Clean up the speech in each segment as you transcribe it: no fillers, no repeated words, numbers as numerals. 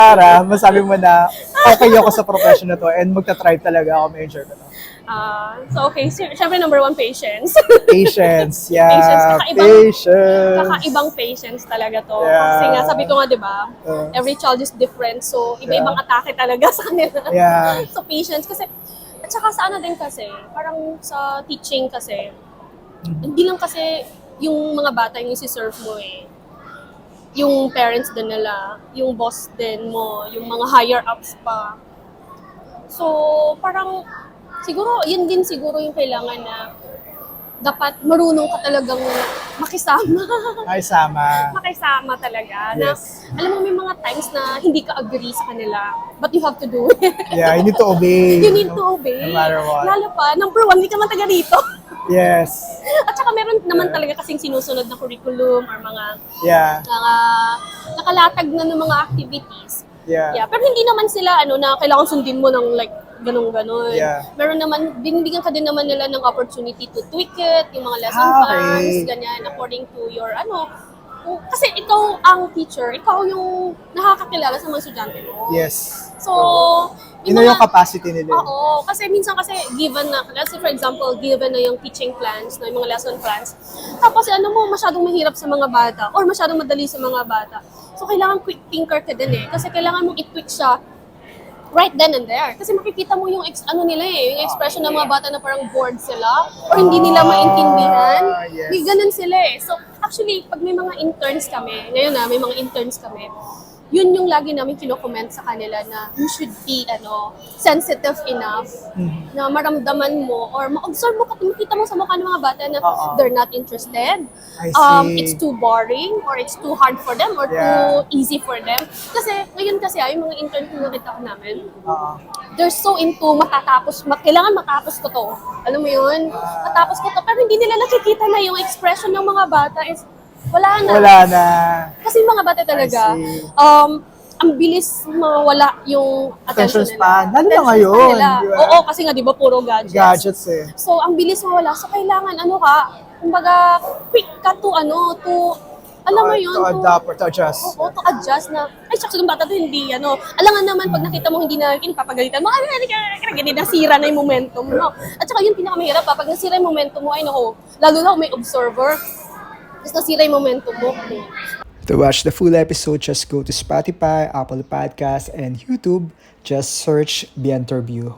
Para masabi mo na okay ako sa profession na to and magta-try talaga ako major ko to. Okay, syempre number one, patience. Patience, yeah. Patience, Patience. Kakaibang patience talaga to. Yeah. Kasi nga, sabi ko nga, di ba, every child is different. So, iba-ibang atake talaga sa kanila. Yeah. So, patience. Kasi, at saka sa ano din kasi, parang sa teaching kasi, hindi lang kasi yung mga bata yung isi-serve mo eh. Yung parents din nila, yung boss din mo, yung mga higher-ups pa. So, parang, siguro, yun din siguro yung kailangan na dapat marunong ka talagang makisama. Ay, sama. Makisama talaga. Yes. Na, alam mo, may mga times na hindi ka agree sa kanila, but you have to do it. Yeah, you need to obey. You need to obey. No matter what. Lalo pa, number one, hindi ka man taga rito. Yes. At saka meron naman talaga kasing sinusunod na curriculum or mga Yeah. nakalatag na ng mga activities. Yeah. Yeah, pero hindi naman sila na kailangan sundin mo ng like ganun-ganun. Yeah. Meron naman, binibigyan ka din naman nila ng opportunity to tweak it, yung mga lesson plans, ganyan, according to your kasi ikaw ang teacher, ikaw yung nakakakilala sa mga estudyante mo. Yes. So, Yung capacity nila. Oo, kasi minsan kasi given na, let's say for example, given na yung teaching plans, na yung mga lesson plans, tapos masyadong mahirap sa mga bata or masyadong madali sa mga bata. So, kailangan quick thinker ka din eh, kasi kailangan mong i-tweak siya right then and there. Kasi makikita mo yung yung expression ng mga bata na parang bored sila or hindi nila maintindihan. Yes. May ganun sila eh. So, actually, pag may mga interns kami, ngayon may mga interns kami, yun yung lagi namin kino-comment sa kanila na you should be sensitive enough na maramdaman mo or ma-observe mo, makita mo sa mukha ng mga bata na they're not interested. I see. It's too boring or it's too hard for them or too easy for them. Kasi ngayon kasi yung mga intern na nakita ko namin, they're so into kailangan matapos ko to. Alam mo yun? Matapos ko to. Pero hindi nila nakikita na yung expression ng mga bata is wala na. Wala na. Kasi yung mga bata talaga, ang bilis mawala yung attention span. nila. Lalo na ngayon. Diba? Oo, kasi nga di ba puro gadgets. Gadgets eh. So, ang bilis mawala. So, kailangan kumbaga, quick ka to alam mo yun, To adapt or to adjust. Oo, to adjust na, ay, shucks, yung bata to hindi, alangan naman, pag nakita mo hindi na papagalitan mo, ganyan, nasira na yung momentum, no? At saka yun, pinakamahirap, pag nasira yung momentum mo, lalo na kung may observer, tapos nasira yung momentum mo. To watch the full episode, just go to Spotify, Apple Podcasts, and YouTube. Just search Bienterview.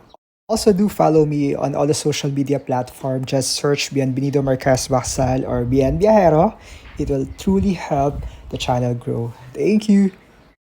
Also, do follow me on all the social media platforms. Just search Bienvenido Marquez Baxal or Bien Viajero. It will truly help the channel grow. Thank you.